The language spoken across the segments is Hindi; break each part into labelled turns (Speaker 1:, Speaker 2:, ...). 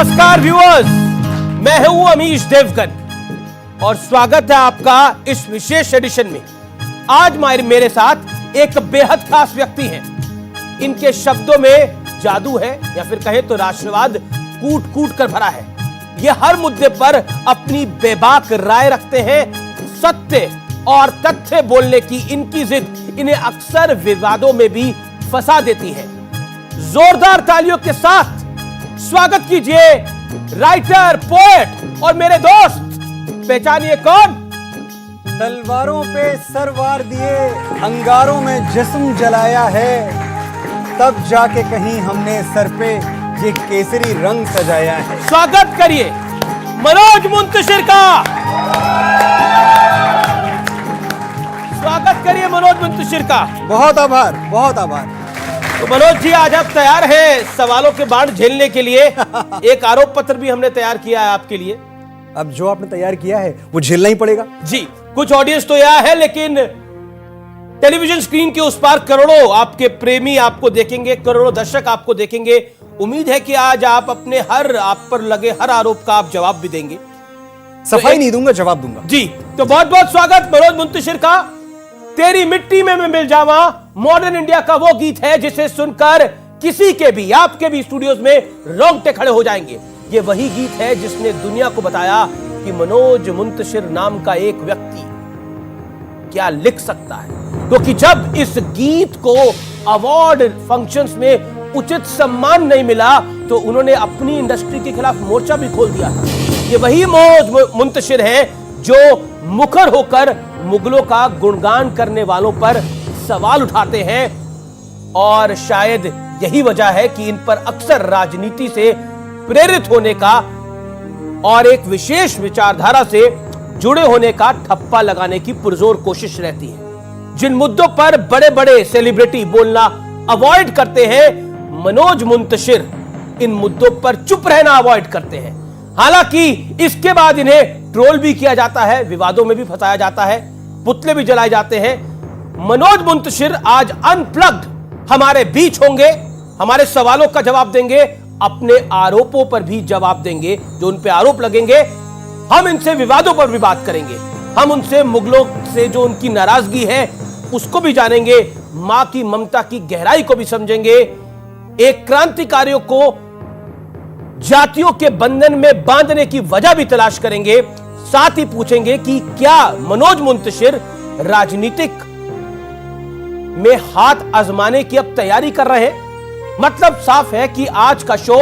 Speaker 1: नमस्कार व्यूअर्स, मैं हूं अमीश देवगन और स्वागत है आपका इस विशेष एडिशन में। आज मेरे साथ एक बेहद खास व्यक्ति हैं। इनके शब्दों में जादू है या फिर कहे तो राष्ट्रवाद कूट कूट कर भरा है। ये हर मुद्दे पर अपनी बेबाक राय रखते हैं। सत्य और तथ्य बोलने की इनकी जिद इन्हें अक्सर विवादों में भी फंसा देती है। जोरदार तालियों के साथ स्वागत कीजिए राइटर, पोएट और मेरे दोस्त। पहचानिए कौन?
Speaker 2: तलवारों पे सर वार दिए, अंगारों में जिस्म जलाया है, तब जाके कहीं हमने सर पे ये केसरी रंग सजाया है।
Speaker 1: स्वागत करिए मनोज मुंतशिर का। स्वागत करिए मनोज मुंतशिर का।
Speaker 2: बहुत आभार, बहुत आभार।
Speaker 1: तो मनोज जी, आज आप तैयार हैं सवालों के बाढ़ झेलने के लिए? एक आरोप पत्र भी हमने तैयार किया है आपके लिए।
Speaker 2: अब जो आपने तैयार किया है वो झेलना ही पड़ेगा
Speaker 1: जी। कुछ ऑडियंस तो यह है, लेकिन टेलीविजन स्क्रीन के उस पार करोड़ों आपके प्रेमी आपको देखेंगे, करोड़ों दर्शक आपको देखेंगे। उम्मीद है कि आज आप अपने आप पर लगे हर आरोप का आप जवाब भी देंगे।
Speaker 2: सफाई नहीं दूंगा, जवाब दूंगा
Speaker 1: जी। तो बहुत बहुत स्वागत मनोज मुंतशिर का। तेरी मिट्टी में मैं मिल जावा मॉडर्न इंडिया का वो गीत है जिसे सुनकर किसी के भी, आपके भी स्टूडियोज में रोंगटे खड़े हो जाएंगे। ये वही गीत है जिसने दुनिया को बताया कि मनोज मुंतशिर नाम का एक व्यक्ति क्या लिख सकता है। क्योंकि जब इस गीत को अवार्ड फंक्शंस में उचित सम्मान नहीं मिला तो उन्होंने अपनी इंडस्ट्री के खिलाफ मोर्चा भी खोल दिया था। ये वही मनोज मुंतशिर है जो मुखर होकर मुगलों का गुणगान करने वालों पर सवाल उठाते हैं, और शायद यही वजह है कि इन पर अक्सर राजनीति से प्रेरित होने का और एक विशेष विचारधारा से जुड़े होने का ठप्पा लगाने की पुरजोर कोशिश रहती है। जिन मुद्दों पर बड़े बड़े सेलिब्रिटी बोलना अवॉइड करते हैं, मनोज मुंतशिर इन मुद्दों पर चुप रहना अवॉइड करते हैं। हालांकि इसके बाद इन्हें ट्रोल भी किया जाता है, विवादों में भी फंसाया जाता है, पुतले भी जलाए जाते हैं। मनोज मुंतशिर आज अनप्लग्ड हमारे बीच होंगे, हमारे सवालों का जवाब देंगे, अपने आरोपों पर भी जवाब देंगे जो उन पे आरोप लगेंगे। हम इनसे विवादों पर भी बात करेंगे, हम उनसे मुगलों से जो उनकी नाराजगी है उसको भी जानेंगे, मां की ममता की गहराई को भी समझेंगे, एक क्रांतिकारियों को जातियों के बंधन में बांधने की वजह भी तलाश करेंगे। साथ ही पूछेंगे कि क्या मनोज मुंतशिर राजनीतिक में हाथ आजमाने की अब तैयारी कर रहे हैं। मतलब साफ है कि आज का शो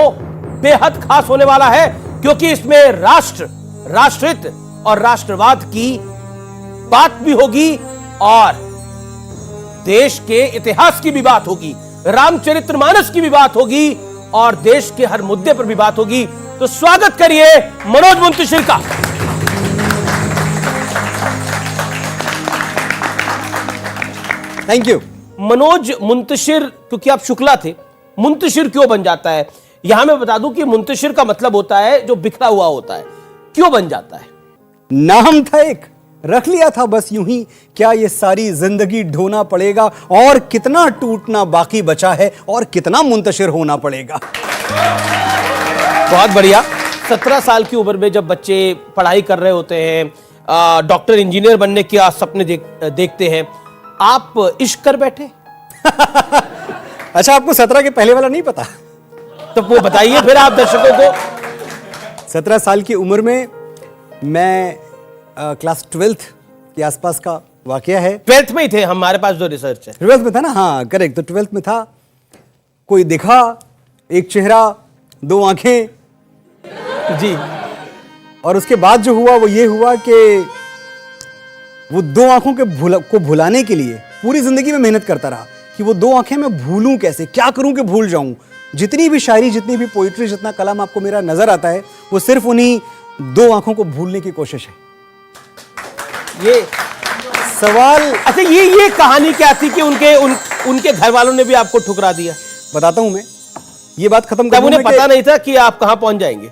Speaker 1: बेहद खास होने वाला है, क्योंकि इसमें राष्ट्र, राष्ट्रहित और राष्ट्रवाद की बात भी होगी और देश के इतिहास की भी बात होगी, रामचरितमानस की भी बात होगी और देश के हर मुद्दे पर भी बात होगी। तो स्वागत करिए मनोज मुंतशिर का।
Speaker 2: Thank you.
Speaker 1: मनोज मुंतशिर, क्योंकि आप शुक्ला थे, मुंतशिर क्यों बन जाता है? यहां मैं बता दूं कि मुंतशिर का मतलब होता है जो बिखरा हुआ होता है। क्यों बन जाता है?
Speaker 2: नाम था एक, रख लिया था बस यूं ही। क्या ये सारी जिंदगी ढोना पड़ेगा, और कितना टूटना बाकी बचा है, और कितना मुंतशिर होना पड़ेगा।
Speaker 1: बहुत बढ़िया। 17 साल की उम्र में जब बच्चे पढ़ाई कर रहे होते हैं, डॉक्टर इंजीनियर बनने के सपने देखते हैं, आप इश्क कर बैठे।
Speaker 2: अच्छा, आपको 17 के पहले वाला नहीं पता?
Speaker 1: तो वो बताइए फिर आप दर्शकों को।
Speaker 2: 17 साल की उम्र में मैं क्लास 12th के आसपास का वाकया है।
Speaker 1: 12th में ही थे, हमारे पास जो रिसर्च है
Speaker 2: 12th में था ना। हाँ करेक्ट। तो 12th में था, कोई दिखा, एक चेहरा, दो आंखें
Speaker 1: जी।
Speaker 2: और उसके बाद जो हुआ वो ये हुआ कि वो दो आंखों को भुलाने के लिए पूरी जिंदगी में मेहनत करता रहा कि वो दो आंखें मैं भूलूं कैसे, क्या करूं कि भूल जाऊं। जितनी भी शायरी, जितनी भी पोइट्री, जितना कलाम आपको मेरा नजर आता है, वो सिर्फ उन्हीं दो आंखों को भूलने की कोशिश है।
Speaker 1: ये
Speaker 2: सवाल,
Speaker 1: अच्छा, ये कहानी क्या थी कि उनके घर वालों ने भी आपको ठुकरा दिया?
Speaker 2: बताता हूं मैं, ये बात खत्म
Speaker 1: तब उन्हें पता नहीं था कि आप कहां पहुंच जाएंगे।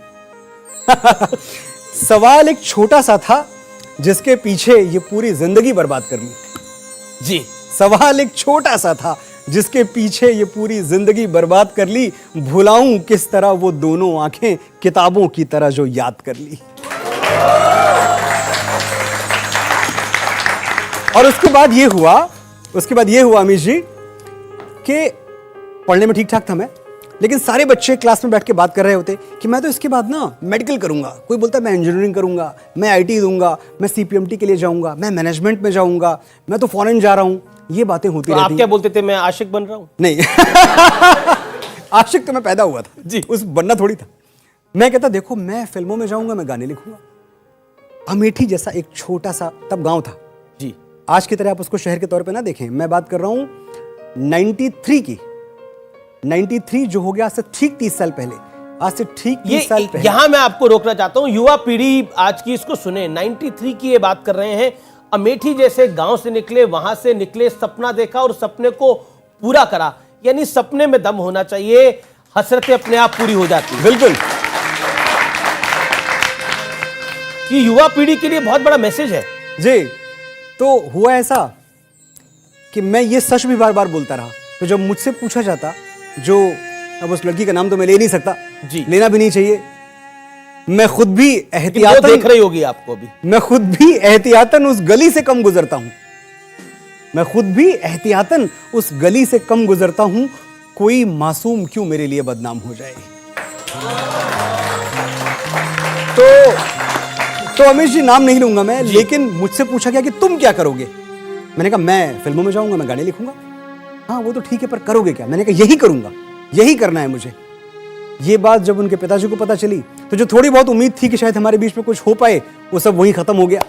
Speaker 2: सवाल एक छोटा सा था जिसके पीछे ये पूरी जिंदगी बर्बाद कर ली।
Speaker 1: जी।
Speaker 2: सवाल एक छोटा सा था जिसके पीछे ये पूरी जिंदगी बर्बाद कर ली, भुलाऊं किस तरह वो दोनों आंखें किताबों की तरह जो याद कर ली। और उसके बाद ये हुआ अमीश जी कि पढ़ने में ठीक ठाक था मैं, लेकिन सारे बच्चे क्लास में बैठ के बात कर रहे होते कि मैं तो इसके बाद ना मेडिकल करूंगा, कोई बोलता है मैं इंजीनियरिंग करूंगा, मैं आईटी दूंगा, मैं सीपीएमटी के लिए जाऊंगा, मैं मैनेजमेंट में जाऊंगा, मैं तो फॉरेन जा रहा हूं। ये बातें होती रहती।
Speaker 1: आप क्या बोलते थे, मैं आशिक बन रहा हूं?
Speaker 2: नहीं आशिक तो मैं पैदा हुआ था
Speaker 1: जी,
Speaker 2: उस बनना थोड़ी था। मैं कहता देखो मैं फिल्मों में जाऊंगा, मैं गाने लिखूंगा। अमेठी जैसा एक छोटा सा तब गांव था
Speaker 1: जी,
Speaker 2: आज की तरह आप उसको शहर के तौर पे ना देखें। मैं बात कर रहा हूं 93 की, 93 जो हो गया आज से ठीक 30 साल पहले, आज से ठीक 30 साल पहले।
Speaker 1: यहां मैं आपको रोकना चाहता हूं, युवा पीढ़ी आज की इसको सुने। 93 की ये बात कर रहे हैं, अमेठी जैसे गांव से निकले, वहां से निकले, सपना देखा और सपने को पूरा करा। यानी सपने में दम होना चाहिए, हसरतें अपने आप पूरी हो जाती हैं।
Speaker 2: बिल्कुल,
Speaker 1: ये युवा पीढ़ी के लिए बहुत बड़ा मैसेज है
Speaker 2: जी। तो हुआ ऐसा कि मैं ये सच भी बार बार बोलता रहा। तो जब मुझसे पूछा जाता, जो अब उस लड़की का नाम तो मैं ले नहीं सकता
Speaker 1: जी,
Speaker 2: लेना भी नहीं चाहिए, मैं खुद भी
Speaker 1: वो
Speaker 2: एहतियातन
Speaker 1: देख रही होगी आपको भी,
Speaker 2: मैं खुद भी एहतियातन उस गली से कम गुजरता हूं, मैं खुद भी एहतियातन उस गली से कम गुजरता हूं। कोई मासूम क्यों मेरे लिए बदनाम हो जाए। तो अमीश जी नाम नहीं लूंगा मैं, लेकिन मुझसे पूछा गया कि तुम क्या करोगे। मैंने कहा मैं फिल्मों में जाऊंगा, मैं गाने लिखूंगा। हाँ वो तो ठीक है, पर करोगे क्या? मैंने कहा यही करूंगा, यही करना है मुझे। ये बात जब उनके पिताजी को पता चली तो जो थोड़ी बहुत उम्मीद थी कि शायद हमारे बीच में कुछ हो पाए, वो सब वहीं खत्म हो गया।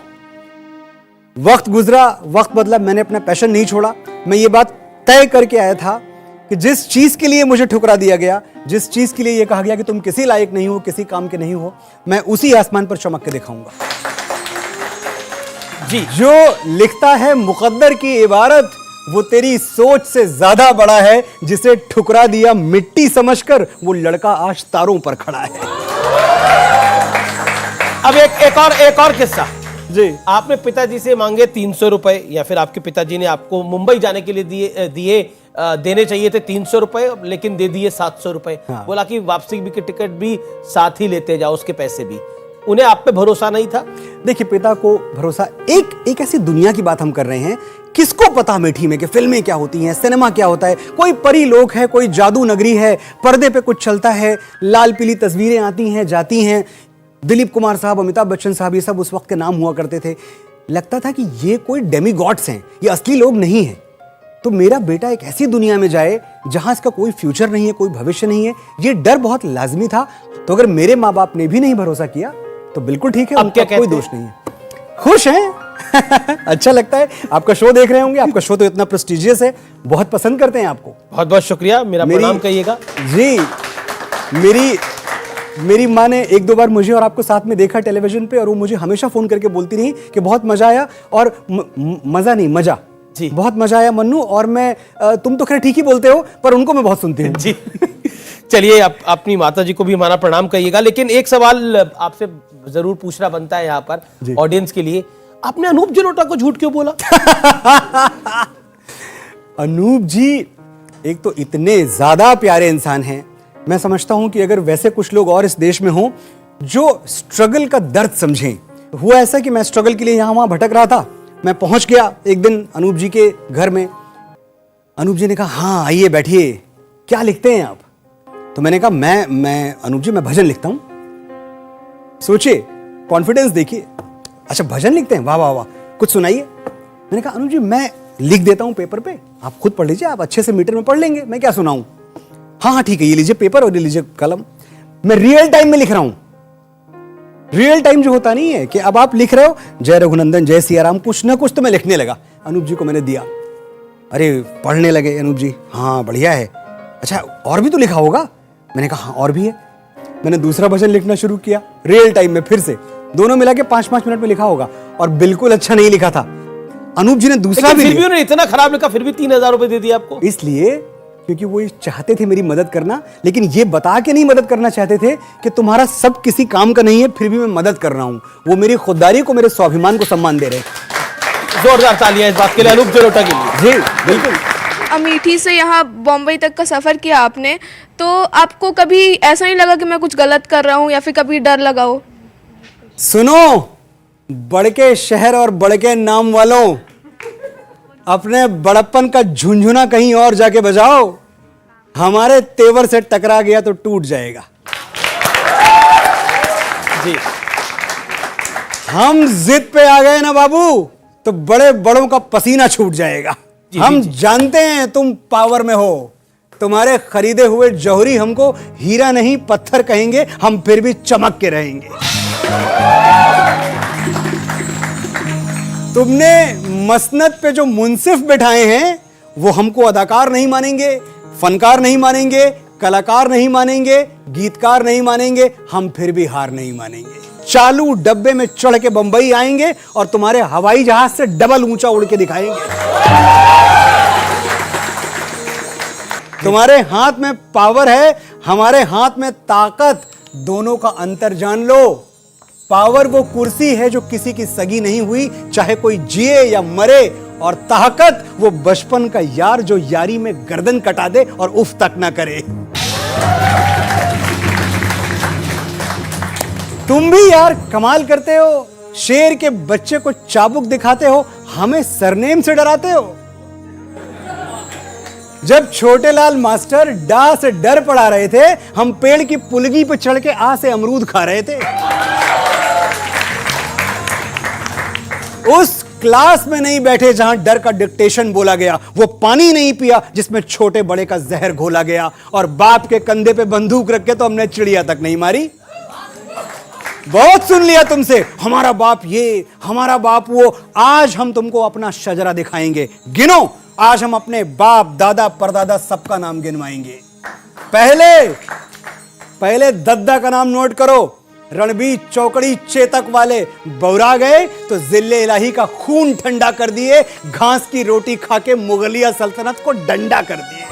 Speaker 2: वक्त गुजरा, वक्त बदला, मैंने अपना पैशन नहीं छोड़ा। मैं ये बात तय करके आया था कि जिस चीज के लिए मुझे ठुकरा दिया गया, जिस चीज के लिए ये कहा गया कि तुम किसी लायक नहीं हो, किसी काम के नहीं हो, मैं उसी आसमान पर चमक के दिखाऊंगा
Speaker 1: जी।
Speaker 2: जो लिखता है मुकद्दर की इबारत, वो तेरी सोच से ज्यादा बड़ा है। जिसे ठुकरा दिया मिट्टी समझकर, वो लड़का आज तारों पर खड़ा है।
Speaker 1: अब एक और किस्सा
Speaker 2: जी।
Speaker 1: आपने पिताजी से मांगे 300 रुपए, या फिर आपके पिताजी ने आपको मुंबई जाने के लिए देने चाहिए थे 300 रुपए, लेकिन दे दिए 700 रुपए।
Speaker 2: हाँ।
Speaker 1: बोला कि वापसी की टिकट भी साथ ही लेते जाओ, उसके पैसे भी। उन्हें आप पे भरोसा नहीं था?
Speaker 2: देखिए पिता को भरोसा, एक ऐसी दुनिया की बात हम कर रहे हैं, किसको पता अमेठी में कि फिल्में क्या होती हैं, सिनेमा क्या होता है। कोई परी लोक है, कोई जादू नगरी है, पर्दे पे कुछ चलता है, लाल पीली तस्वीरें आती हैं जाती हैं। दिलीप कुमार साहब, अमिताभ बच्चन साहब, ये सब उस वक्त के नाम हुआ करते थे। लगता था कि ये कोई डेमीगॉड्स हैं, ये असली लोग नहीं हैं। तो मेरा बेटा एक ऐसी दुनिया में जाए जहां इसका कोई फ्यूचर नहीं है, कोई भविष्य नहीं है, ये डर बहुत लाजमी था। तो अगर मेरे माँ बाप ने भी नहीं भरोसा किया तो बिल्कुल ठीक है, उनका कोई दोष नहीं है। खुश हैं अच्छा लगता है। आपका शो देख रहे होंगे, आपका शो तो इतना प्रेस्टिजियस है, बहुत पसंद करते हैं आपको।
Speaker 1: बहुत बहुत शुक्रिया, मेरा प्रणाम कहिएगा
Speaker 2: जी। मेरी माँ ने एक दो बार मुझे और आपको साथ में देखा टेलीविजन पे, और वो मुझे हमेशा फोन करके बोलती रही कि बहुत मजा आया, और मजा नहीं मजा
Speaker 1: जी, बहुत
Speaker 2: मजा आया मन्नू। और मैं तुम तो खैर ठीक ही बोलते हो, पर उनको मैं बहुत सुनती हूँ
Speaker 1: जी। चलिए, आप अपनी माता जी को भी हमारा प्रणाम कहिएगा। लेकिन एक सवाल आपसे जरूर पूछना बनता है यहाँ पर ऑडियंस के लिए, आपने अनूप जलोटा को झूठ क्यों बोला?
Speaker 2: अनूप जी एक तो इतने ज्यादा प्यारे इंसान हैं। मैं समझता हूं कि अगर वैसे कुछ लोग और इस देश में हों जो स्ट्रगल का दर्द समझें। हुआ ऐसा कि मैं स्ट्रगल के लिए यहां वहां भटक रहा था। मैं पहुंच गया एक दिन अनूप जी के घर में। अनूप जी ने कहा हाँ आइए बैठिए, क्या लिखते हैं आप? तो मैंने कहा मैं अनूप जी मैं भजन लिखता हूं। सोचिए, कॉन्फिडेंस देखिए। अच्छा भजन लिखते हैं, वाह वाह वाह, कुछ सुनाइए। मैंने कहा अनूप जी मैं लिख देता हूं पेपर पे, आप खुद पढ़ लीजिए, आप अच्छे से मीटर में पढ़ लेंगे, मैं क्या सुनाऊं। हाँ ठीक है, ये लीजिए पेपर और ये लीजिए कलम। मैं रियल टाइम में लिख रहा हूं। रियल टाइम जो होता नहीं है कि अब आप लिख रहे हो जय रघुनंदन जय सिया राम, कुछ ना कुछ तो मैं लिखने लगा। अनूप जी को मैंने दिया, अरे पढ़ने लगे अनूप जी, हाँ बढ़िया है। अच्छा और भी तो लिखा होगा? मैंने कहा हाँ और भी है। मैंने दूसरा भजन लिखना शुरू किया रियल टाइम में, फिर से दोनों मिला के 5-5 मिनट में लिखा होगा, और बिल्कुल अच्छा नहीं लिखा था। अनूप जी ने दूसरा भी,
Speaker 1: फिर भी उन्होंने इतना खराब लिखा, फिर भी 3000 रुपए दे दिए आपको।
Speaker 2: इसलिए क्योंकि वो चाहते थे मेरी मदद करना, लेकिन ये बता के नहीं मदद करना चाहते थे कि तुम्हारा सब किसी काम का नहीं है, फिर भी मैं मदद कर रहा हूं। वो मेरी खुददारी को, मेरे स्वाभिमान को सम्मान दे रहे।
Speaker 1: जोरदार तालियां इस बात के लिए अनूप जलोटा के लिए।
Speaker 2: जी बिल्कुल।
Speaker 3: अमेठी से यहाँ बॉम्बे तक का सफ़र किया आपने, तो आपको कभी ऐसा नहीं लगा कि मैं कुछ गलत कर रहा हूँ या फिर कभी डर लगा हो?
Speaker 2: सुनो, बड़के शहर और बड़के नाम वालों, अपने बड़प्पन का झुंझुना कहीं और जाके बजाओ। हमारे तेवर से टकरा गया तो टूट जाएगा।
Speaker 1: जी,
Speaker 2: हम जिद पे आ गए ना बाबू, तो बड़े बड़ों का पसीना छूट जाएगा। हम जानते हैं तुम पावर में हो। तुम्हारे खरीदे हुए जौहरी हमको हीरा नहीं पत्थर कहेंगे, हम फिर भी चमक के रहेंगे। तुमने मसनद पे जो मुंसिफ बिठाए हैं वो हमको अदाकार नहीं मानेंगे, फनकार नहीं मानेंगे, कलाकार नहीं मानेंगे, गीतकार नहीं मानेंगे, हम फिर भी हार नहीं मानेंगे। चालू डब्बे में चढ़ के बंबई आएंगे और तुम्हारे हवाई जहाज से डबल ऊंचा उड़ के दिखाएंगे। तुम्हारे हाथ में पावर है, हमारे हाथ में ताकत, दोनों का अंतर जान लो। पावर वो कुर्सी है जो किसी की सगी नहीं हुई, चाहे कोई जिए या मरे, और ताकत वो बचपन का यार जो यारी में गर्दन कटा दे और उफ तक ना करे। तुम भी यार कमाल करते हो, शेर के बच्चे को चाबुक दिखाते हो, हमें सरनेम से डराते हो। जब छोटे लाल मास्टर डा से डर पड़ा रहे थे, हम पेड़ की पुलगी पर चढ़ के आ से अमरूद खा रहे थे। उस क्लास में नहीं बैठे जहां डर का डिक्टेशन बोला गया, वो पानी नहीं पिया जिसमें छोटे बड़े का जहर घोला गया, और बाप के कंधे पे बंदूक रख के तो हमने चिड़िया तक नहीं मारी। बहुत सुन लिया तुमसे, हमारा बाप ये, हमारा बाप वो। आज हम तुमको अपना शजरा दिखाएंगे। गिनो, आज हम अपने बाप दादा परदादा सबका नाम गिनवाएंगे। पहले दद्दा का नाम नोट करो। रणबीर चौकड़ी चेतक वाले बौरा गए तो जिले इलाही का खून ठंडा कर दिए, घास की रोटी खा के मुगलिया सल्तनत को डंडा कर दिए।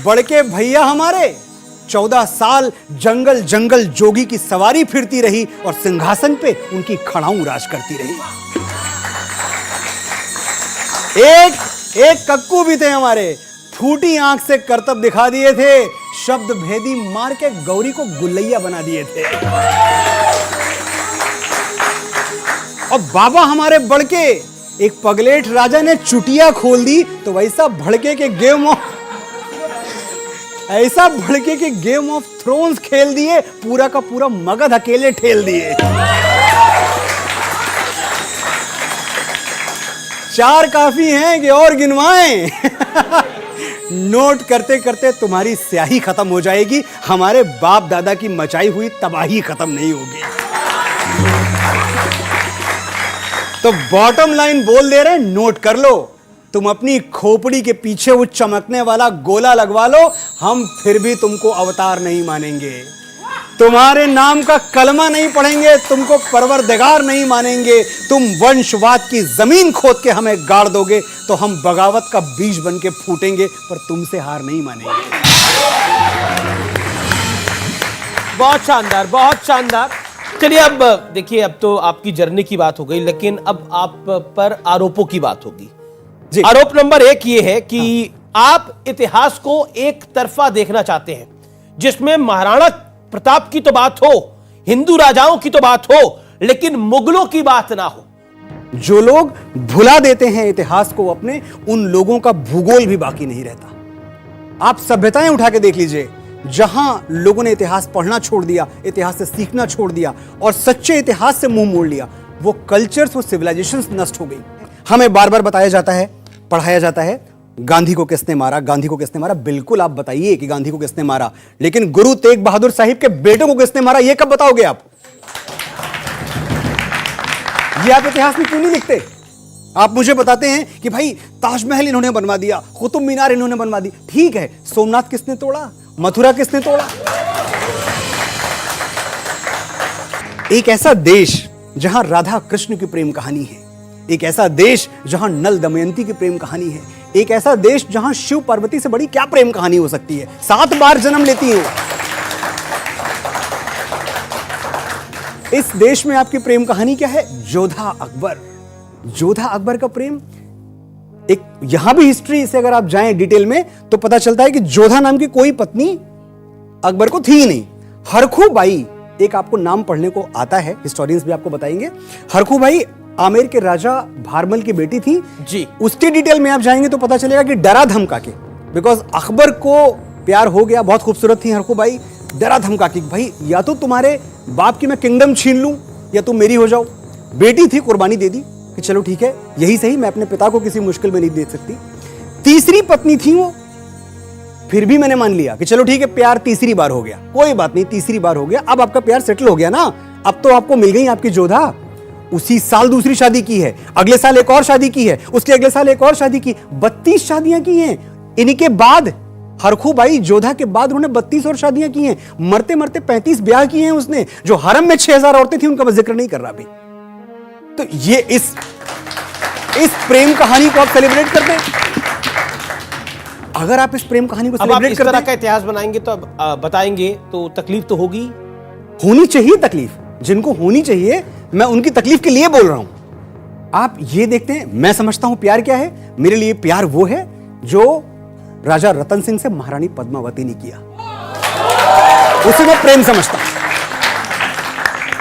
Speaker 2: बड़के भैया हमारे 14 साल जंगल जंगल जोगी की सवारी फिरती रही और सिंहासन पे उनकी खड़ाऊं राज करती रही। एक कक्कू भी थे हमारे, फूटी आंख से करतब दिखा दिए थे, शब्द भेदी मार के गौरी को गुल्लैया बना दिए थे। और बाबा हमारे बड़के, एक पगलेट राजा ने चुटिया खोल दी तो वैसा भड़के के गेम ऑफ थ्रोन्स खेल दिए, पूरा का पूरा मगध अकेले ठेल दिए। 4 काफी हैं कि और गिनवाएं? नोट करते करते तुम्हारी स्याही खत्म हो जाएगी, हमारे बाप दादा की मचाई हुई तबाही खत्म नहीं होगी। तो बॉटम लाइन बोल दे रहे, नोट कर लो। तुम अपनी खोपड़ी के पीछे वो चमकने वाला गोला लगवा लो, हम फिर भी तुमको अवतार नहीं मानेंगे। तुम्हारे नाम का कलमा नहीं पढ़ेंगे, तुमको परवरदिगार नहीं मानेंगे। तुम वंशवाद की जमीन खोद के हमें गाड़ दोगे तो हम बगावत का बीज बन के फूटेंगे, पर तुमसे हार नहीं मानेंगे।
Speaker 1: बहुत शानदार, बहुत शानदार। चलिए अब देखिए, अब तो आपकी जर्नी की बात हो गई, लेकिन अब आप पर आरोपों की बात होगी। आरोप नंबर 1 ये है कि आप इतिहास को एक तरफा देखना चाहते हैं, जिसमें महाराणा प्रताप की तो बात हो, हिंदू राजाओं की तो बात हो, लेकिन मुगलों की बात ना हो।
Speaker 2: जो लोग भुला देते हैं इतिहास को अपने, उन लोगों का भूगोल भी बाकी नहीं रहता। आप सभ्यताएं उठा के देख लीजिए, जहां लोगों ने इतिहास पढ़ना छोड़ दिया, इतिहास से सीखना छोड़ दिया और सच्चे इतिहास से मुंह मोड़ लिया, वो कल्चर्स, वो सिविलाइजेशंस नष्ट हो गई। हमें बार बार बताया जाता है, पढ़ाया जाता है, गांधी को किसने मारा, गांधी को किसने मारा। बिल्कुल आप बताइए कि गांधी को किसने मारा, लेकिन गुरु तेग बहादुर साहिब के बेटों को किसने मारा, यह कब बताओगे आप? ये आप इतिहास में क्यों नहीं लिखते? आप मुझे बताते हैं कि भाई ताजमहल इन्होंने बनवा दिया, कुतुब मीनार इन्होंने बनवा दी। ठीक है, सोमनाथ किसने तोड़ा, मथुरा किसने तोड़ा? एक ऐसा देश जहां राधा कृष्ण की प्रेम कहानी है, एक ऐसा देश जहां नल दमयंती की प्रेम कहानी है, एक ऐसा देश जहां शिव पार्वती से बड़ी क्या प्रेम कहानी हो सकती है। 7 बार जन्म लेती है। इस देश में आपकी प्रेम कहानी क्या है? जोधा अकबर, जोधा अकबर का प्रेम, एक यहां भी हिस्ट्री से अगर आप जाएं डिटेल में तो पता चलता है कि जोधा नाम की कोई पत्नी अकबर को थी ही नहीं। हरखू बाई, एक आपको नाम पढ़ने को आता है, हिस्टोरियंस भी आपको बताएंगे। हरखू बाई आमेर के राजा भारमल की बेटी थी
Speaker 1: जी।
Speaker 2: उसके डिटेल में आप जाएंगे तो पता चलेगा कि डरा धमका के, बिकॉज अकबर को प्यार हो गया, बहुत खूबसूरत थी हरखू बाई, डरा धमका के भाई या तो तुम्हारे बाप की मैं किंगडम छीन लूं या तुम मेरी हो जाओ। बेटी थी, कुर्बानी दे दी कि चलो ठीक है यही सही, मैं अपने पिता को किसी मुश्किल में नहीं देख सकती। तीसरी पत्नी थी वो, फिर भी मैंने मान लिया कि चलो ठीक है प्यार तीसरी बार हो गया, कोई बात नहीं तीसरी बार हो गया, अब आपका प्यार सेटल हो गया ना, अब तो आपको मिल गई आपकी जोधा। उसी साल दूसरी शादी की है, अगले साल एक और शादी की है, उसके अगले साल एक और शादी की, 32 शादियां की हैं। इनके बाद हरखू बाई जोधा के बाद उन्होंने 32 और शादियां की हैं, मरते मरते 35 ब्याह किए हैं उसने। जो हरम में 6000 औरतें थी उनका मैं जिक्र नहीं कर रहा अभी। तो ये इस प्रेम कहानी को आप सेलिब्रेट करते हैं। अगर आप इस प्रेम कहानी को सेलिब्रेट
Speaker 1: इस
Speaker 2: करते
Speaker 1: तरह
Speaker 2: हैं,
Speaker 1: का इतिहास बनाएंगे तो बताएंगे तो तकलीफ तो होगी,
Speaker 2: होनी चाहिए तकलीफ, जिनको होनी चाहिए, मैं उनकी तकलीफ के लिए बोल रहा हूं। आप ये देखते हैं, मैं समझता हूं प्यार क्या है। मेरे लिए प्यार वो है जो राजा रतन सिंह से महारानी पद्मावती ने किया, उसे मैं प्रेम समझता हूं।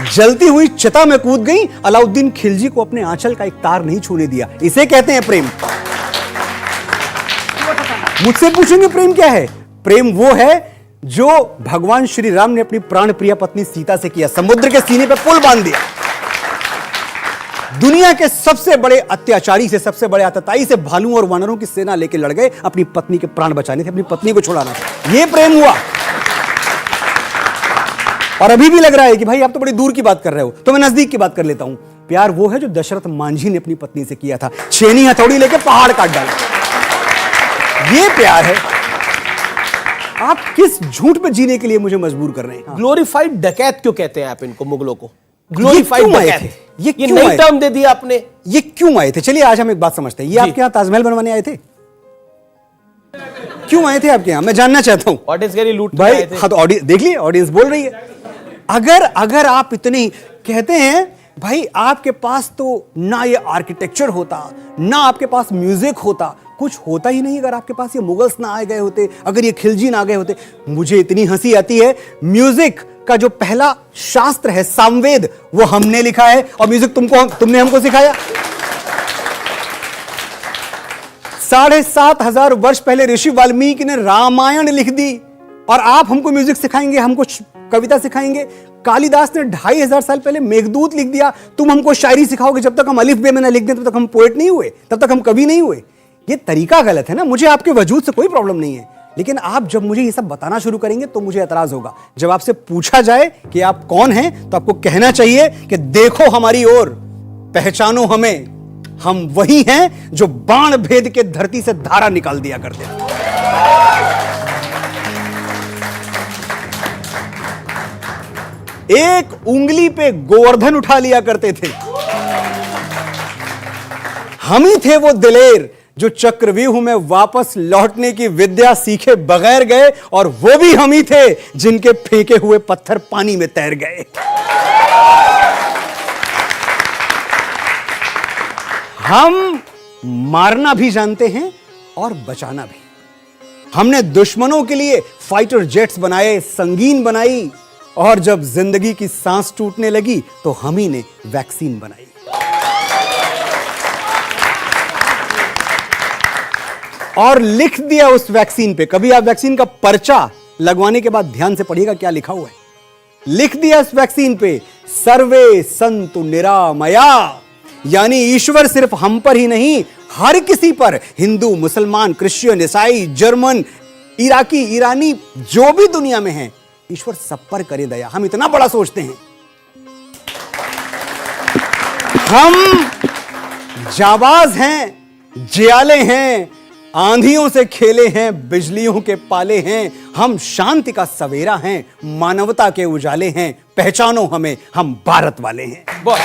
Speaker 2: जलती हुई चिता में कूद गई, अलाउद्दीन खिलजी को अपने आंचल का एक तार नहीं छूने दिया, इसे कहते हैं प्रेम। मुझसे पूछेंगे प्रेम क्या है? प्रेम वो है जो भगवान श्री राम ने अपनी प्राण प्रिय पत्नी सीता से किया, समुद्र के सीने पे पुल बांध दिया। दुनिया के सबसे बड़े अत्याचारी से, सबसे बड़े आतताई से भालुओं और वानरों की सेना लेकर लड़ गए, अपनी पत्नी के प्राण बचाने थे, अपनी पत्नी को छुड़ाना था। यह प्रेम हुआ। और अभी भी लग रहा है कि भाई आप तो बड़ी दूर की बात कर रहे हो, तो मैं नजदीक की बात कर लेता हूं। प्यार वो है जो दशरथ मांझी ने अपनी पत्नी से किया था, छेनी हथौड़ी लेके पहाड़ काट डाला। ये प्यार है। आप किस झूठ पे जीने के लिए मुझे मजबूर कर रहे हैं?
Speaker 1: ग्लोरीफाइड डकैत क्यों कहते हैं आप इनको, मुगलों को?
Speaker 2: क्यों
Speaker 1: ग्लोरीफाइड
Speaker 2: आए
Speaker 1: डकैत,
Speaker 2: थे? ये
Speaker 1: ये
Speaker 2: क्यों
Speaker 1: नई
Speaker 2: आए?
Speaker 1: टर्म दे दिया आपने।
Speaker 2: ये क्यों आए थे? चलिए आज हम एक बात समझते हैं। ये आपके यहां ताजमहल बनवाने आए थे? क्यों आए थे आपके यहां? मैं जानना चाहता हूं।
Speaker 1: ऑडियंस लूट
Speaker 2: भाई
Speaker 1: आए थे।
Speaker 2: हाँ, तो देख लिए ऑडियंस बोल रही है। अगर आप इतनी कहते हैं, भाई आपके पास तो ना ये आर्किटेक्चर होता, ना आपके पास म्यूजिक होता, कुछ होता ही नहीं अगर आपके पास ये मुगल्स ना आ गए होते, अगर ये खिलजी ना आ गए होते। मुझे इतनी हंसी आती है, म्यूजिक का जो पहला शास्त्र है सामवेद, वो हमने लिखा है, और म्यूजिक तुमने हमको सिखाया। 7,500 वर्ष पहले ऋषि वाल्मीकि ने रामायण लिख दी, और आप हमको म्यूजिक सिखाएंगे, हमको कविता सिखाएंगे। कालिदास ने 2,500 साल पहले मेघदूत लिख दिया, तुम हमको शायरी सिखाओगे। जब तक हम अलिफ बे में ना लिख दें तब तक हम पोएट नहीं हुए, तब तक हम कवि नहीं हुए। ये तरीका गलत है ना। मुझे आपके वजूद से कोई प्रॉब्लम नहीं है, लेकिन आप जब मुझे ये सब बताना शुरू करेंगे तो मुझे एतराज होगा। जब आपसे पूछा जाए कि आप कौन हैं, तो आपको कहना चाहिए कि देखो हमारी ओर, पहचानो हमें, हम वही हैं जो बाण भेद के धरती से धारा निकाल दिया करते हैं। एक उंगली पे गोवर्धन उठा लिया करते थे। हम ही थे वो दिलेर जो चक्रव्यूह में वापस लौटने की विद्या सीखे बगैर गए, और वो भी हम ही थे जिनके फेंके हुए पत्थर पानी में तैर गए। हम मारना भी जानते हैं और बचाना भी। हमने दुश्मनों के लिए फाइटर जेट्स बनाए, संगीन बनाई, और जब जिंदगी की सांस टूटने लगी तो हम ही ने वैक्सीन बनाई। और लिख दिया उस वैक्सीन पे। कभी आप वैक्सीन का पर्चा लगवाने के बाद ध्यान से पढ़िएगा क्या लिखा हुआ है। लिख दिया इस वैक्सीन पे, सर्वे संतु निरामया, यानी ईश्वर सिर्फ हम पर ही नहीं, हर किसी पर, हिंदू, मुसलमान, क्रिश्चियन, ईसाई, जर्मन, इराकी, ईरानी, जो भी दुनिया में है, ईश्वर सब पर करे दया। हम इतना बड़ा सोचते हैं। हम जाबाज हैं, जियाले हैं, आंधियों से खेले हैं, बिजलियों के पाले हैं। हम शांति का सवेरा हैं, मानवता के उजाले हैं। पहचानो हमें, हम भारत वाले हैं।
Speaker 1: बहुत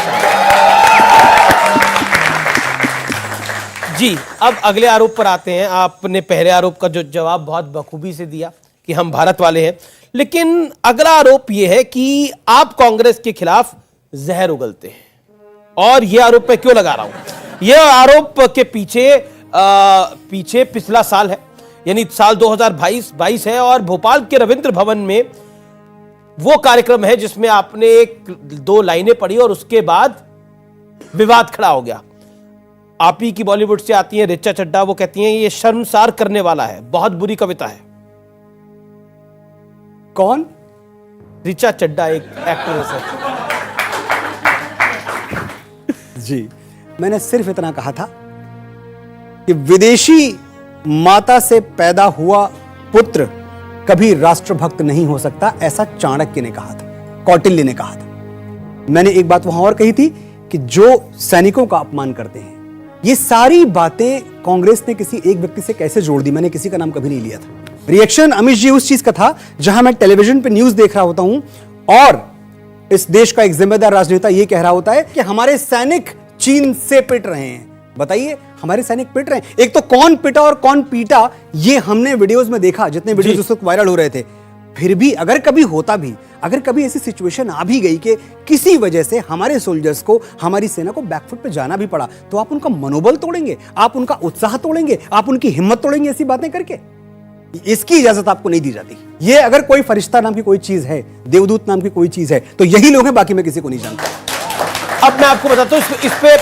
Speaker 1: जी। अब अगले आरोप पर आते हैं। आपने पहले आरोप का जो जवाब बहुत बखूबी से दिया कि हम भारत वाले हैं, लेकिन अगला आरोप यह है कि आप कांग्रेस के खिलाफ जहर उगलते हैं। और यह आरोप मैं क्यों लगा रहा हूं? यह आरोप के पीछे पिछला साल है, यानी साल 2022 है, और भोपाल के रविंद्र भवन में वो कार्यक्रम है जिसमें आपने एक दो लाइनें पढ़ी और उसके बाद विवाद खड़ा हो गया। आप ही की बॉलीवुड से आती हैं ऋचा चड्ढा, वो कहती हैं ये शर्मसार करने वाला है, बहुत बुरी कविता है।
Speaker 2: कौन?
Speaker 1: ऋचा चड्ढा एक एक्ट्रेस है।
Speaker 2: जी, मैंने सिर्फ इतना कहा था कि विदेशी माता से पैदा हुआ पुत्र कभी राष्ट्रभक्त नहीं हो सकता, ऐसा चाणक्य ने कहा था, कौटिल्य ने कहा था। मैंने एक बात वहां और कही थी कि जो सैनिकों का अपमान करते हैं, ये सारी बातें कांग्रेस ने किसी एक व्यक्ति से कैसे जोड़ दी? मैंने किसी का नाम कभी नहीं लिया था। रिएक्शन अमित जी उस चीज का था जहां मैं टेलीविजन पे न्यूज देख रहा होता हूं और इस देश का एक जिम्मेदार राजनेता यह कह रहा होता है कि हमारे सैनिक चीन से पिट रहे हैं। बताइए, हमारे सैनिक पिट रहे हैं। एक तो कौन पिटा और कौन पीटा ये हमने वीडियोस में देखा, जितने वीडियोस उस वक्त वायरल हो रहे थे। फिर भी अगर कभी होता भी, अगर कभी ऐसी सिचुएशन आ भी गई कि किसी वजह से हमारे सोल्जर्स को, हमारी सेना को बैकफुट पे जाना भी पड़ा, तो आप उनका मनोबल तोड़ेंगे, आप उनका उत्साह तोड़ेंगे, आप उनकी हिम्मत तोड़ेंगे ऐसी बातें करके? इसकी इजाजत आपको नहीं दी जाती। ये अगर कोई फरिश्ता नाम की कोई चीज है, देवदूत नाम की कोई चीज है, तो यही लोग हैं, बाकी मैं किसी को नहीं जानता।
Speaker 1: अब मैं आपको बताता हूं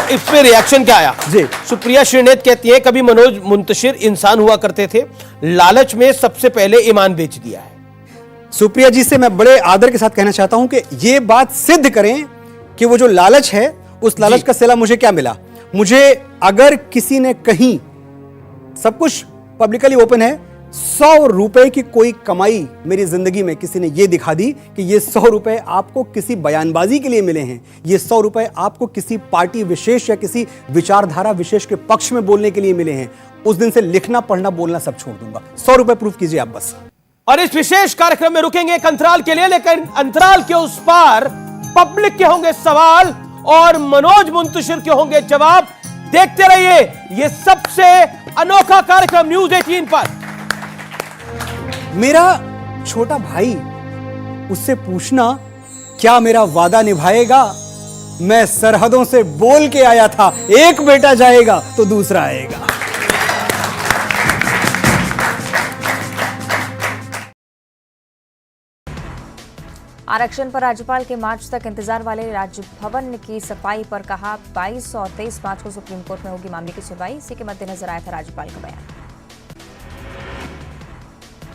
Speaker 1: इस पे रिएक्शन क्या आया
Speaker 2: जी।
Speaker 1: सुप्रिया श्रीनेत कहती है कभी मनोज मुंतशिर इंसान हुआ करते थे, लालच में सबसे पहले ईमान बेच दिया है।
Speaker 2: सुप्रिया जी से मैं बड़े आदर के साथ कहना चाहता हूं कि ये बात सिद्ध करें कि वो जो लालच है, उस लालच का सिला मुझे क्या मिला। मुझे अगर किसी ने कहीं, सब कुछ पब्लिकली ओपन है, 100 रुपए की कोई कमाई मेरी जिंदगी में किसी ने ये दिखा दी कि ये 100 रुपए आपको किसी बयानबाजी के लिए मिले हैं, ये 100 रुपए आपको किसी पार्टी विशेष या किसी विचारधारा विशेष के पक्ष में बोलने के लिए मिले हैं, उस दिन से लिखना पढ़ना बोलना सब छोड़ दूंगा। 100 रुपए प्रूफ कीजिए आप बस।
Speaker 1: और इस विशेष कार्यक्रम में रुकेंगे एक अंतराल के लिए, लेकिन अंतराल के उस पार पब्लिक के होंगे सवाल और मनोज मुंतशिर के होंगे जवाब। देखते रहिए ये सबसे अनोखा कार्यक्रम न्यूज 18 पर।
Speaker 2: मेरा छोटा भाई, उससे पूछना क्या मेरा वादा निभाएगा? मैं सरहदों से बोल के आया था, एक बेटा जाएगा तो दूसरा आएगा।
Speaker 4: आरक्षण पर राज्यपाल के मार्च तक इंतजार वाले राजभवन की सफाई पर कहा 22 और 23 मार्च को सुप्रीम कोर्ट में होगी मामले की सुनवाई। इसी के मद्देनजर आया था राज्यपाल का बयान।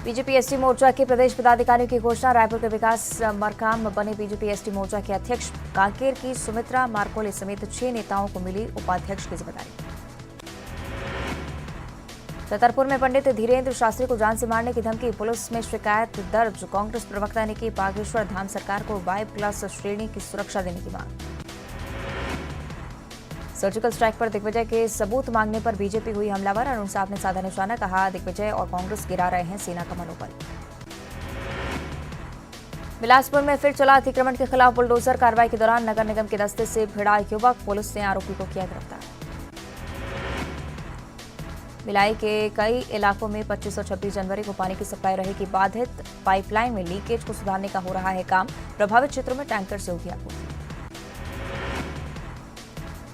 Speaker 4: बीजेपी एसटी मोर्चा के प्रदेश पदाधिकारियों की घोषणा। रायपुर के विकास मरकाम बने बीजेपी एसटी मोर्चा के अध्यक्ष। कांकेर की सुमित्रा मारकोले समेत 6 नेताओं को मिली उपाध्यक्ष की जिम्मेदारी। छतरपुर में पंडित धीरेन्द्र शास्त्री को जान से मारने की धमकी, पुलिस में शिकायत दर्ज। कांग्रेस प्रवक्ता ने की बागेश्वर धाम सरकार को Y+ श्रेणी की सुरक्षा देने की मांग। सर्जिकल स्ट्राइक पर दिग्विजय के सबूत मांगने पर बीजेपी हुई हमलावर। अरुण साहब ने साधा निशाना, कहा दिग्विजय और कांग्रेस गिरा रहे हैं सेना का मनोबल। बिलासपुर में फिर चला अतिक्रमण के खिलाफ बुलडोजर कार्रवाई के दौरान नगर निगम के दस्ते से भिड़ा युवक, पुलिस ने आरोपी को किया गिरफ्तार। भिलाई के कई इलाकों में 25 और 26 जनवरी को पानी की सप्लाई रहेगी बाधित। पाइपलाइन में लीकेज को सुधारने का हो रहा है काम। प्रभावित क्षेत्रों में टैंकर से होगी आपूर्ति।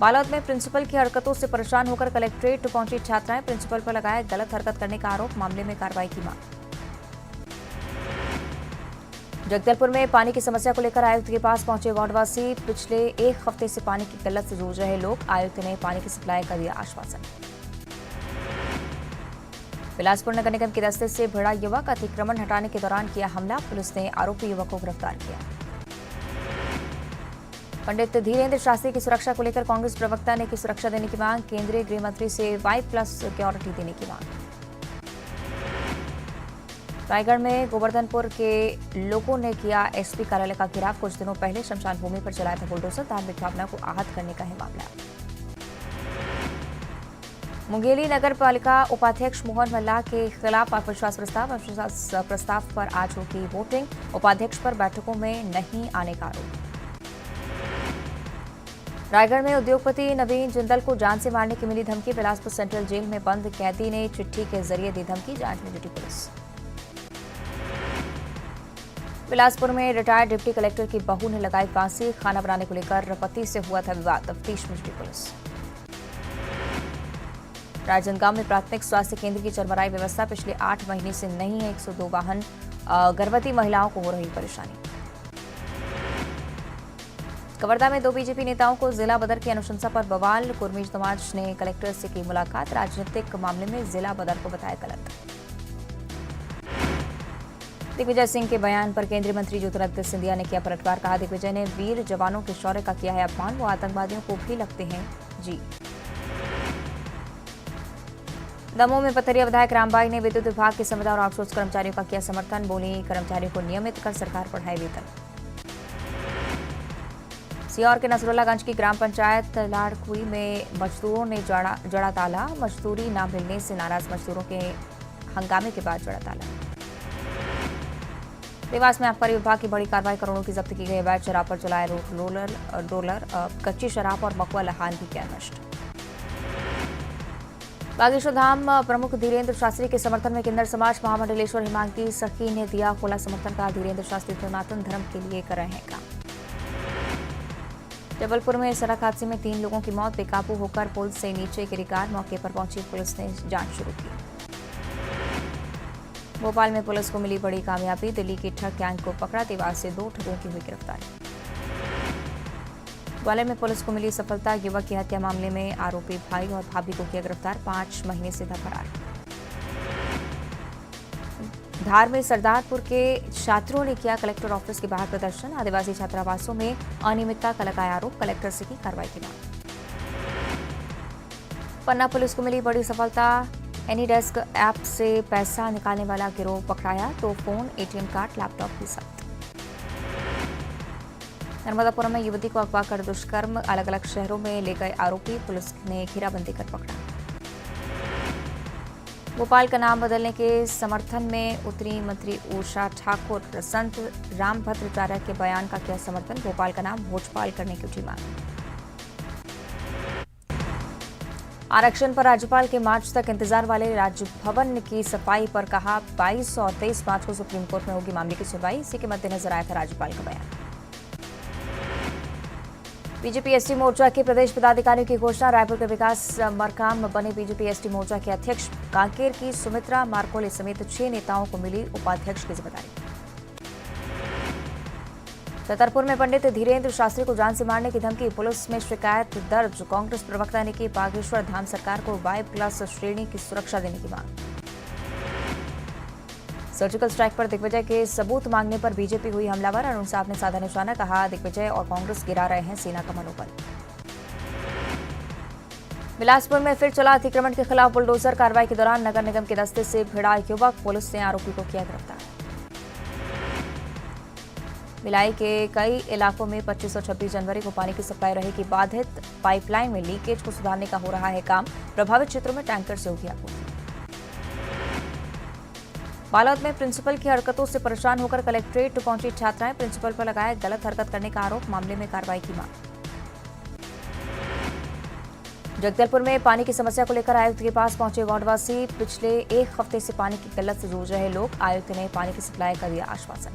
Speaker 4: बालोद में प्रिंसिपल की हरकतों से परेशान होकर कलेक्ट्रेट पहुंची छात्राएं, प्रिंसिपल पर लगाया गलत हरकत करने का आरोप, मामले में कार्रवाई की मांग। जगदलपुर में पानी की समस्या को लेकर आयुक्त के पास पहुंचे वार्डवासी, पिछले 1 हफ्ते से पानी की किल्लत से जूझ रहे लोग, आयुक्त ने पानी की सप्लाई का दिया आश्वासन। बिलासपुर नगर निगम के दस्ते से भिड़ा युवक, अतिक्रमण हटाने के दौरान किया हमला, पुलिस ने आरोपी युवक को गिरफ्तार किया। पंडित धीरेन्द्र शास्त्री की सुरक्षा को लेकर कांग्रेस प्रवक्ता ने की सुरक्षा देने की मांग, केंद्रीय गृह मंत्री से Y+ सिक्योरिटी देने की मांग। रायगढ़ में गोवर्धनपुर के लोगों ने किया एसपी कार्यालय का घेराव। कुछ दिनों पहले शमशान भूमि पर चलाया था बुलडोजर, धार्मिक भावना को आहत करने का है मामला। मुंगेली नगर पालिका उपाध्यक्ष मोहन मल्ला के खिलाफ अविश्वास प्रस्ताव पर आज होगी वोटिंग। उपाध्यक्ष पर बैठकों में नहीं आने का आरोप। रायगढ़ में उद्योगपति नवीन जिंदल को जान से मारने की मिली धमकी। बिलासपुर सेंट्रल जेल में बंद कैदी ने चिट्ठी के जरिए दी धमकी, जांच में जुटी पुलिस। बिलासपुर में रिटायर्ड डिप्टी कलेक्टर की बहू ने लगाई फांसी, खाना बनाने को लेकर पति से हुआ था विवाद, तफ्तीश में जुटी पुलिस। राजनांदगांव में प्राथमिक स्वास्थ्य केंद्र की चरमराई व्यवस्था पिछले 8 महीने से नहीं है। 102 वाहन गर्भवती महिलाओं को हो रही परेशानी। कवर्धा में 2 बीजेपी नेताओं को जिला बदर की अनुशंसा पर बवाल। कुर्मी समाज ने कलेक्टर से की मुलाकात। राजनीतिक मामले में जिला बदर को बताया गलत। दिग्विजय सिंह के बयान पर केंद्रीय मंत्री ज्योतिरादित्य सिंधिया ने किया पलटवार। कहा, दिग्विजय ने वीर जवानों के शौर्य का किया है अपमान। वो आतंकवादियों को भी लगते हैं जी। दमोह में पथरिया विधायक रामबाई ने विद्युत विभाग के संविदा और आउटसोर्स कर्मचारियों का किया समर्थन। बोली, कर्मचारियों को नियमित कर सरकार बढ़ाए वेतन। सीहोर के नसरुल्लागंज की ग्राम पंचायत लाड़कुई में मजदूरों ने जड़ा ताला। मजदूरी न मिलने से नाराज मजदूरों के हंगामे के बाद जड़ा ताला। देवास में आबकारी विभाग की बड़ी कार्रवाई। करोड़ों की जब्त की गई अवैध शराब पर चलाए रोलर। कच्ची शराब और मकुआ लहान भी किया नष्ट। बागेश्वर धाम प्रमुख धीरेन्द्र शास्त्री के समर्थन में किन्नर समाज महामंडलेश्वर हिमांकी सखी ने दिया खुला समर्थन। का धीरेन्द्र शास्त्री सनातन धर्म के लिए कर रहे हैं काम। जबलपुर में सड़क हादसे में 3 लोगों की मौत। बेकाबू होकर पुल से नीचे गिरी कार। मौके पर पहुंची पुलिस ने जांच शुरू की। भोपाल में पुलिस को मिली बड़ी कामयाबी। दिल्ली की ठग गैंग को पकड़ा। देवास से 2 ठगों की हुई गिरफ्तारी। ग्वालियर में पुलिस को मिली सफलता। युवक की हत्या मामले में आरोपी भाई और भाभी को किया गिरफ्तार। 5 महीने से था फरार। धार में सरदारपुर के छात्रों ने किया कलेक्टर ऑफिस के बाहर प्रदर्शन। आदिवासी छात्रावासों में अनियमितता का लगाया आरोप। कलेक्टर से की कार्रवाई की मांग। पन्ना पुलिस को मिली बड़ी सफलता। एनीडेस्क ऐप से पैसा निकालने वाला गिरोह पकड़ाया। 2 फोन, एटीएम कार्ड, लैपटॉप भी जब्त। नर्मदापुरम में युवती को अगवा कर दुष्कर्म। अलग अलग शहरों में ले गए आरोपी। पुलिस ने घेराबंदी कर पकड़ा। भोपाल का नाम बदलने के समर्थन में उतरी मंत्री उषा ठाकुर। संत रामभद्राचार्य के बयान का किया समर्थन। भोपाल का नाम भोजपाल करने की उठी मांग। आरक्षण पर राज्यपाल के मार्च तक इंतजार वाले राजभवन की सफाई पर कहा, 22 और 23 मार्च को सुप्रीम कोर्ट में होगी मामले की सुनवाई। इसी के मद्देनजर आया था राज्यपाल का बयान। बीजेपी एसटी मोर्चा के प्रदेश पदाधिकारियों की घोषणा। रायपुर के विकास मरकाम बने बीजेपी एसटी मोर्चा के अध्यक्ष। कांकेर की सुमित्रा मारकोले समेत 6 नेताओं को मिली उपाध्यक्ष की जिम्मेदारी। छतरपुर में पंडित धीरेन्द्र शास्त्री को जान से मारने की धमकी। पुलिस में शिकायत दर्ज। कांग्रेस प्रवक्ता ने की बागेश्वर धाम सरकार को Y+ श्रेणी की सुरक्षा देने की मांग। सर्जिकल स्ट्राइक पर दिग्विजय के सबूत मांगने पर बीजेपी हुई हमलावर। अरुण साहब ने साधा निशाना। कहा, दिग्विजय और कांग्रेस गिरा रहे हैं सेना का मनोबल। बिलासपुर में फिर चला अतिक्रमण के खिलाफ बुलडोजर। कार्रवाई के दौरान नगर निगम के दस्ते से भिड़ा युवक। पुलिस ने आरोपी को किया गिरफ्तार। भिलाई के कई इलाकों में 25 और 26 जनवरी को पानी की सप्लाई रहेगी बाधित। पाइपलाइन में लीकेज को सुधारने का हो रहा है काम। प्रभावित क्षेत्रों में टैंकर से होगी आपूर्ति। बालोद में प्रिंसिपल की हरकतों से परेशान होकर कलेक्ट्रेट पहुंची छात्राएं। प्रिंसिपल पर लगाया गलत हरकत करने का आरोप। मामले में कार्रवाई की मांग। जगदलपुर में पानी की समस्या को लेकर आयुक्त के पास पहुंचे वार्डवासी। पिछले 1 हफ्ते से पानी की किल्लत से जूझ रहे लोग। आयुक्त ने पानी की सप्लाई का दिया आश्वासन।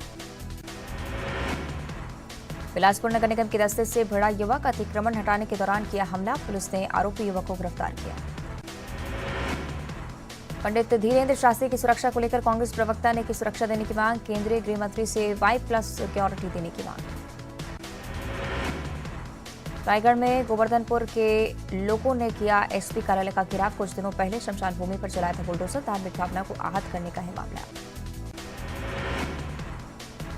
Speaker 4: बिलासपुर नगर निगम के दस्ते से भिड़ा युवक। अतिक्रमण हटाने के दौरान किया हमला। पुलिस ने आरोपी युवक को गिरफ्तार किया। पंडित धीरेन्द्र शास्त्री की सुरक्षा को लेकर कांग्रेस प्रवक्ता ने की सुरक्षा देने की मांग। केंद्रीय गृह मंत्री से Y+ सिक्योरिटी देने की मांग। रायगढ़ में गोवर्धनपुर के लोगों ने किया एसपी कार्यालय का घेराव। कुछ दिनों पहले शमशान भूमि पर चलाया था बुलडोजर। धार्मिक भावना को आहत करने का है मामला।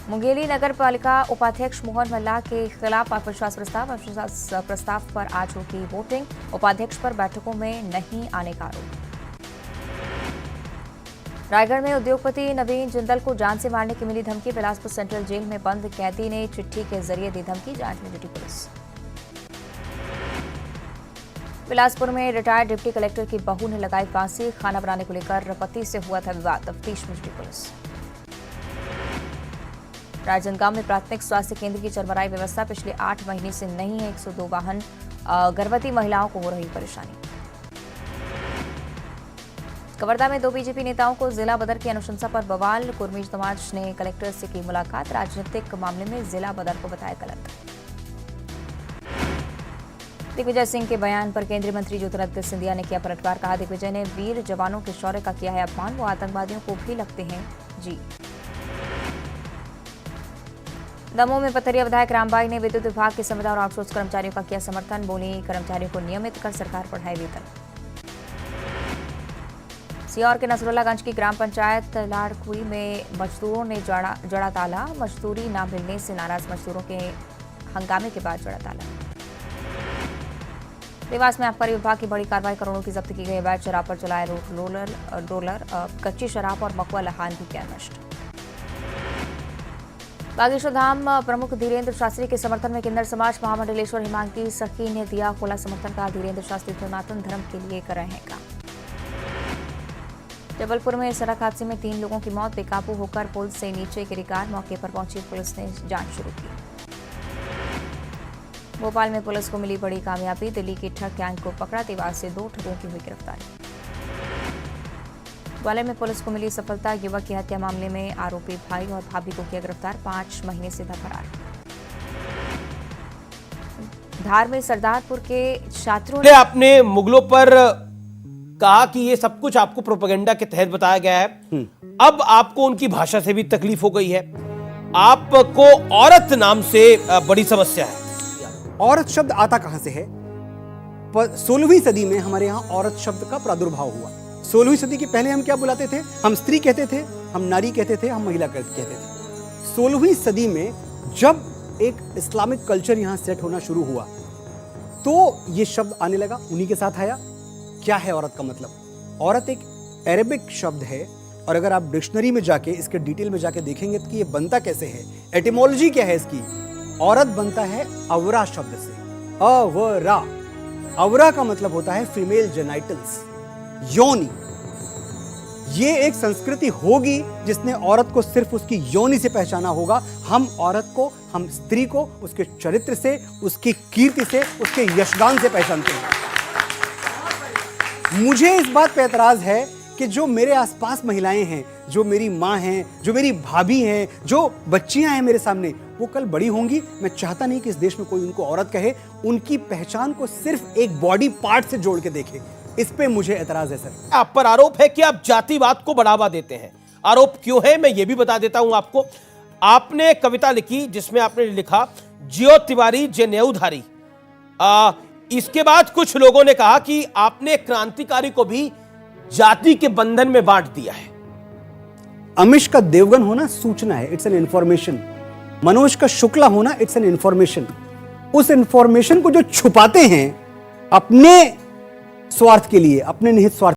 Speaker 4: मुंगेली नगर पालिका उपाध्यक्ष मोहन मल्ला के खिलाफ अविश्वास प्रस्ताव। अविश्वास प्रस्ताव पर आज होगी वोटिंग। उपाध्यक्ष पर बैठकों में नहीं आने का आरोप। रायगढ़ में उद्योगपति नवीन जिंदल को जान से मारने की मिली धमकी। बिलासपुर सेंट्रल जेल में बंद कैदी ने चिट्ठी के जरिए दी धमकी। जांच में जुटी पुलिस। बिलासपुर में रिटायर्ड डिप्टी कलेक्टर की बहू ने लगाई फांसी। खाना बनाने को लेकर पति से हुआ था विवाद। तफ्तीश में जुटी पुलिस। राजनांदगांव में प्राथमिक स्वास्थ्य केंद्र की चरमराई व्यवस्था पिछले 8 महीने से नहीं है। 102 वाहन गर्भवती महिलाओं को हो रही परेशानी। कवर्धा में 2 बीजेपी नेताओं को जिला बदर की अनुशंसा पर बवाल। कुर्मी समाज ने कलेक्टर से की मुलाकात। राजनीतिक मामले में जिला बदर को बताया गलत। दिग्विजय सिंह के बयान पर केंद्रीय मंत्री ज्योतिरादित्य सिंधिया ने किया पलटवार। कहा, दिग्विजय ने वीर जवानों के शौर्य का किया है अपमान, वो आतंकवादियों को भी लगते हैं जी। दमोह में पथरिया विधायक रामबाई ने विद्युत विभाग की संविदा और आउटसोर्स कर्मचारियों का किया समर्थन। बोली, कर्मचारियों को नियमित कर सरकार बढ़ाए वेतन। सीहोर के नसरुल्लागंज की ग्राम पंचायत लाड़कुई में मजदूरों ने जड़ा ताला। मजदूरी न मिलने से नाराज मजदूरों के हंगामे के बाद जड़ा ताला। देवास में आबकारी विभाग की बड़ी कार्रवाई, करोड़ों की जब्त की गई अवैध शराब पर चलाए रोलर, कच्ची शराब और मकुआ लहान भी किया नष्ट। बागेश्वर धाम प्रमुख धीरेन्द्र शास्त्री के समर्थन में किन्नर समाज महामंडलेश्वर हिमांकी सखी ने दिया खुला समर्थन। का धीरेन्द्र शास्त्री सनातन धर्म के लिए कर रहे हैं काम। जबलपुर में सड़क हादसे में 3 लोगों की मौत, बेकाबू होकर पुल से नीचे गिरी कार। मौके पर पहुंची पुलिस ने जांच शुरू की। भोपाल में पुलिस को मिली बड़ी कामयाबी, दिल्ली की ठग गैंग को पकड़ा। देवास से 2 ठगों की हुई गिरफ्तारी। ग्वालियर में पुलिस को मिली सफलता, युवक की हत्या मामले में आरोपी भाई और भाभी को किया गिरफ्तार। 5 महीने से था फरार। धार में सरदारपुर के छात्रों
Speaker 1: ने आपने मुगलों पर कहा कि ये सब कुछ आपको प्रोपेगेंडा के तहत बताया गया है। अब आपको उनकी भाषा से भी तकलीफ हो गई है। आपको औरत नाम से बड़ी समस्या है।
Speaker 2: औरत शब्द आता कहां से है? 16वीं सदी में हमारे यहाँ औरत शब्द का प्रादुर्भाव हुआ। 16वीं सदी के पहले हम क्या बुलाते थे? हम स्त्री कहते थे, हम नारी कहते थे, हम महिला कहते थे। 16वीं सदी में जब एक इस्लामिक कल्चर यहाँ सेट होना शुरू हुआ तो ये शब्द आने लगा, उन्हीं के साथ आया। क्या है औरत का मतलब? औरत एक अरेबिक शब्द है और अगर आप डिक्शनरी में जाके इसके डिटेल में जाके देखेंगे तो ये बनता कैसे है, एटिमोलॉजी क्या है इसकी। औरत बनता है अवरा शब्द से, अवरा। अवरा का मतलब होता है फीमेल जेनाइटल्स, योनि। ये एक संस्कृति होगी जिसने औरत को सिर्फ उसकी योनि से पहचाना होगा। हम औरत को, हम स्त्री को उसके चरित्र से, उसकी कीर्ति से, उसके यशगान से पहचानते हैं। मुझे इस बात पे एतराज है कि जो मेरे आसपास महिलाएं हैं, जो मेरी माँ हैं, जो मेरी भाभी हैं, जो बच्चियां हैं मेरे सामने, वो कल बड़ी होंगी। मैं चाहता नहीं कि इस देश में कोई उनको औरत कहे, उनकी पहचान को सिर्फ एक बॉडी पार्ट से जोड़ के देखे। इस पे मुझे एतराज है सर।
Speaker 1: आप पर आरोप है कि आप जातिवाद को बढ़ावा देते हैं। आरोप क्यों है मैं ये भी बता देता हूं आपको। आपने कविता लिखी जिसमें आपने लिखा जियो तिवारी जे नेउधारी। इसके बाद कुछ लोगों ने कहा कि आपने क्रांतिकारी को भी जाति के बंधन में बांट दिया है।
Speaker 2: अमिश का देवगन होना सूचना है, इट्स एन इंफॉर्मेशन। मनोज का शुक्ला होना इट्स एन इंफॉर्मेशन। उस इंफॉर्मेशन को जो छुपाते हैं अपने स्वार्थ के लिए, अपने निहित स्वार्थ